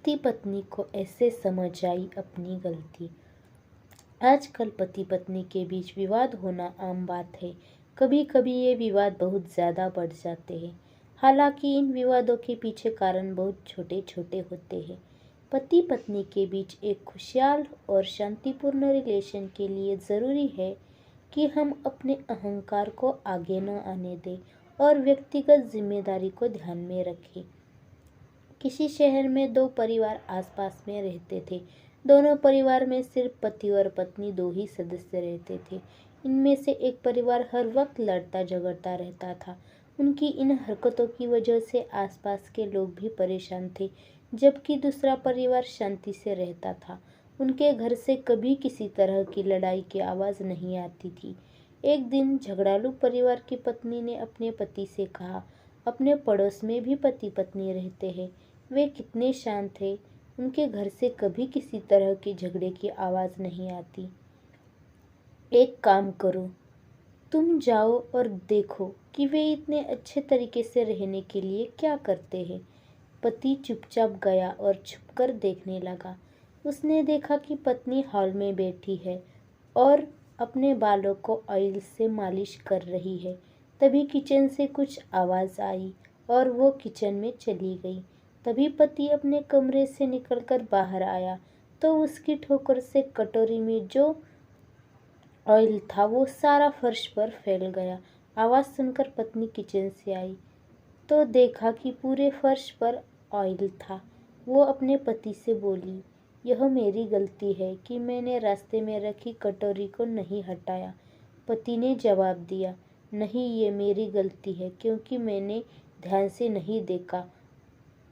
पति पत्नी को ऐसे समझ आई अपनी गलती। आजकल पति पत्नी के बीच विवाद होना आम बात है। कभी कभी ये विवाद बहुत ज़्यादा बढ़ जाते हैं। हालांकि इन विवादों के पीछे कारण बहुत छोटे छोटे होते हैं। पति पत्नी के बीच एक खुशहाल और शांतिपूर्ण रिलेशन के लिए ज़रूरी है कि हम अपने अहंकार को आगे न आने दें और व्यक्तिगत जिम्मेदारी को ध्यान में रखें। किसी शहर में दो परिवार आसपास में रहते थे। दोनों परिवार में सिर्फ पति और पत्नी दो ही सदस्य रहते थे। इनमें से एक परिवार हर वक्त लड़ता झगड़ता रहता था। उनकी इन हरकतों की वजह से आसपास के लोग भी परेशान थे, जबकि दूसरा परिवार शांति से रहता था। उनके घर से कभी किसी तरह की लड़ाई की आवाज़ नहीं आती थी। एक दिन झगड़ालू परिवार की पत्नी ने अपने पति से कहा, अपने पड़ोस में भी पति पत्नी रहते हैं, वे कितने शांत हैं, उनके घर से कभी किसी तरह के झगड़े की आवाज़ नहीं आती। एक काम करो, तुम जाओ और देखो कि वे इतने अच्छे तरीके से रहने के लिए क्या करते हैं। पति चुपचाप गया और छुपकर देखने लगा। उसने देखा कि पत्नी हॉल में बैठी है और अपने बालों को ऑयल से मालिश कर रही है। तभी किचन से कुछ आवाज़ आई और वो किचन में चली गई। तभी पति अपने कमरे से निकलकर बाहर आया तो उसकी ठोकर से कटोरी में जो ऑयल था वो सारा फर्श पर फैल गया। आवाज़ सुनकर पत्नी किचन से आई तो देखा कि पूरे फर्श पर ऑयल था। वो अपने पति से बोली, यह मेरी गलती है कि मैंने रास्ते में रखी कटोरी को नहीं हटाया। पति ने जवाब दिया, नहीं, ये मेरी गलती है क्योंकि मैंने ध्यान से नहीं देखा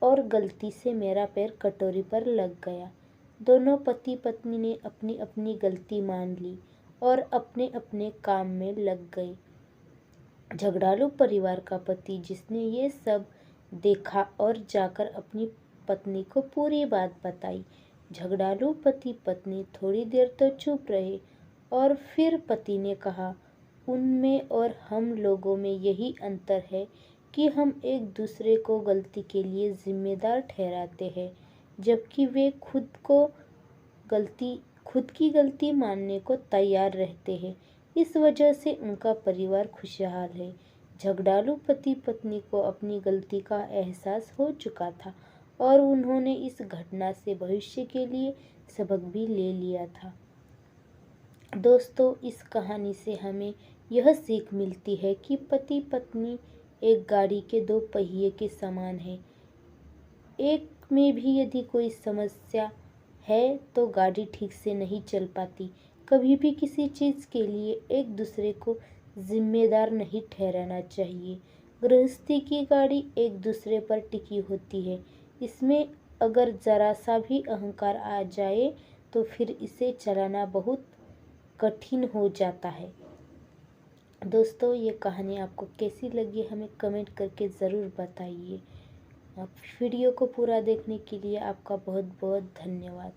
और गलती से मेरा पैर कटोरी पर लग गया। दोनों पति पत्नी ने अपनी अपनी गलती मान ली और अपने अपने काम में लग गए। झगड़ालू परिवार का पति, जिसने ये सब देखा और जाकर अपनी पत्नी को पूरी बात बताई। झगड़ालू पति पत्नी थोड़ी देर तो चुप रहे और फिर पति ने कहा, उनमें और हम लोगों में यही अंतर है कि हम एक दूसरे को गलती के लिए जिम्मेदार ठहराते हैं, जबकि वे खुद की गलती मानने को तैयार रहते हैं। इस वजह से उनका परिवार खुशहाल है। झगड़ालू पति पत्नी को अपनी गलती का एहसास हो चुका था और उन्होंने इस घटना से भविष्य के लिए सबक भी ले लिया था। दोस्तों, इस कहानी से हमें यह सीख मिलती है कि पति पत्नी एक गाड़ी के दो पहिए के समान है। एक में भी यदि कोई समस्या है तो गाड़ी ठीक से नहीं चल पाती। कभी भी किसी चीज़ के लिए एक दूसरे को जिम्मेदार नहीं ठहराना चाहिए। गृहस्थी की गाड़ी एक दूसरे पर टिकी होती है। इसमें अगर ज़रा सा भी अहंकार आ जाए तो फिर इसे चलाना बहुत कठिन हो जाता है। दोस्तों, ये कहानी आपको कैसी लगी हमें कमेंट करके ज़रूर बताइए। वीडियो को पूरा देखने के लिए आपका बहुत बहुत धन्यवाद।